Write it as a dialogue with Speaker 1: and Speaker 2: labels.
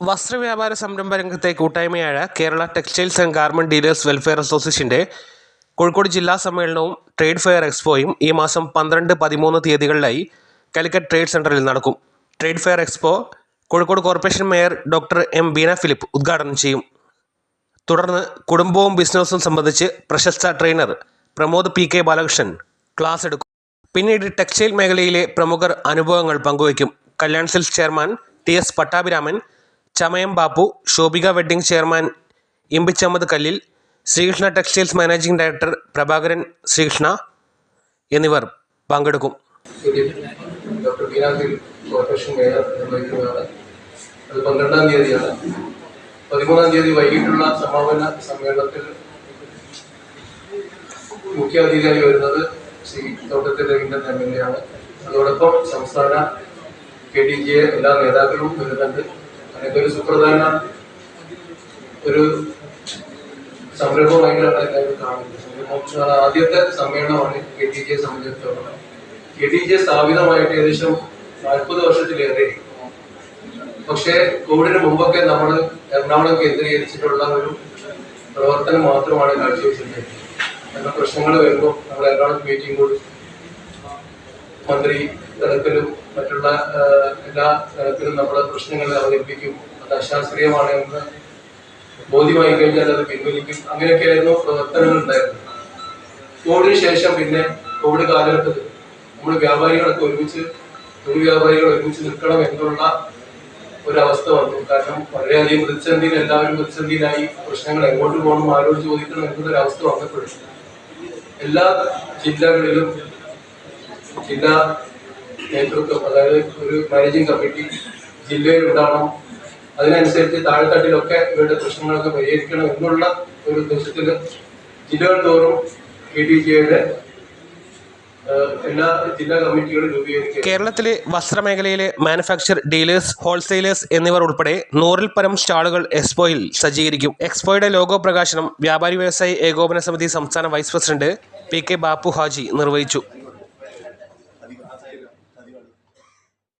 Speaker 1: വസ്ത്രവ്യാപാര സംരംഭ രംഗത്തെ കൂട്ടായ്മയായ Kerala textiles and garment dealers welfare അസോസിയേഷന്റെ കോഴിക്കോട് ജില്ലാ സമ്മേളനവും ട്രേഡ് ഫെയർ എക്സ്പോയും ഈ മാസം 12-13 തീയതികളിലായി കാലിക്കറ്റ് ട്രേഡ് സെന്ററിൽ നടക്കും. Trade fair expo Kozhikode corporation mayor doctor M Beena Philip ഉദ്ഘാടനം ചെയ്യും. തുടർന്ന് കുടുംബവും ബിസിനസ്സും സംബന്ധിച്ച് പ്രശസ്ത trainer Pramod P K. Balakrishnan class എടുക്കും. പിന്നീട് ടെക്സ്റ്റൈൽ മേഖലയിലെ പ്രമുഖർ അനുഭവങ്ങൾ പങ്കുവയ്ക്കും. Kalyan silks chairman T S. Pattabhiraman, Chamayam Bappu, Shobhika wedding chairman Imbichammad Kallil, Sreekrishna textiles managing director Prabhakaran Sreekrishna എന്നിവർ പങ്കെടുക്കും.
Speaker 2: Doctor Beena Philip corporation mayor നിർവഹിക്കുന്നതാണ്. അത് 12-ാം തീയതിയാണ്. 13-ാം തീയതി വൈകിട്ടുള്ള സമാപന സമ്മേളനത്തിൽ മുഖ്യ അതിഥിയായി വരുന്നത് ശ്രീ തോട്ടത്തിൽ രവീന്ദ്രൻ MLA ആണ്. അതോടൊപ്പം സംസ്ഥാന KDGA എല്ലാ നേതാക്കളും വരുന്നുണ്ട്. അങ്ങനത്തെ ഒരു സുപ്രധാന ഒരു സംരംഭമായിട്ടാണ് എല്ലാവരും കാണുന്നത്. ആദ്യത്തെ സമ്മേളനമാണ് KDGA സംബന്ധിച്ചിടത്തോളം. KDGA സ്ഥാപിതമായിട്ട് ഏകദേശം 40 വർഷത്തിലേറെ. പക്ഷേ കോവിഡിന് മുമ്പൊക്കെ നമ്മൾ എറണാകുളം കേന്ദ്രീകരിച്ചിട്ടുള്ള ഒരു പ്രവർത്തനം മാത്രമാണ് കാഴ്ചവെച്ചിട്ടുള്ളത്. എന്ന പ്രശ്നങ്ങൾ വരുമ്പോൾ നമ്മൾ എറണാകുളം മീറ്റിംഗ് കൂടി മന്ത്രി തലത്തിലും മറ്റുള്ള എല്ലാ തലത്തിലും നമ്മൾ പ്രശ്നങ്ങൾ അവതരിപ്പിക്കും. അത് അശാസ്ത്രീയമാണ് എന്ന് ബോധ്യമായി കഴിഞ്ഞാൽ അത് പിൻവലിക്കും. അങ്ങനെയൊക്കെയായിരുന്നു പ്രവർത്തനങ്ങൾ ഉണ്ടായിരുന്നത്. കോവിഡിന് ശേഷം പിന്നെ കോവിഡ് കാലഘട്ടത്തിൽ നമ്മൾ വ്യാപാരികളൊക്കെ ഒരുമിച്ച് തൊഴിൽ വ്യാപാരികൾ ഒരുമിച്ച് നിൽക്കണം എന്നുള്ള ഒരവസ്ഥ വന്നു. കാരണം വളരെയധികം പ്രതിസന്ധിയിൽ എല്ലാവരും പ്രതിസന്ധിയിലായി. പ്രശ്നങ്ങൾ എങ്ങോട്ട് പോകണം, ആരോട് ചോദിക്കണം എന്നൊരവസ്ഥ വന്നപ്പോഴും എല്ലാ ജില്ലകളിലും ജില്ലാ നേതൃത്വം, അതായത് ഒരു മാനേജിംഗ് കമ്മിറ്റി ജില്ലയിൽ ഉണ്ടാവണം. അതിനനുസരിച്ച് താഴെത്തട്ടിലൊക്കെ ഇവരുടെ പ്രശ്നങ്ങളൊക്കെ പരിഹരിക്കണം എന്നുള്ള ഒരു ഉദ്ദേശത്തിൽ ജില്ലകൾ തോറും KDGAയുടെ എല്ലാ ജില്ലാ കമ്മിറ്റികളും രൂപീകരിക്കുക.
Speaker 1: കേരളത്തിലെ വസ്ത്രമേഖലയിലെ മാനുഫാക്ചർ ഡീലേഴ്സ്, ഹോൾസെയിലേഴ്സ് എന്നിവർ ഉൾപ്പെടെ 100-ൽ പരം സ്റ്റാളുകൾ എക്സ്പോയിൽ സജ്ജീകരിക്കും. എക്സ്പോയുടെ ലോഗോ പ്രകാശനം വ്യാപാരി വ്യവസായി ഏകോപന സമിതി സംസ്ഥാന vice president P.K. Bapu Haji നിർവഹിച്ചു.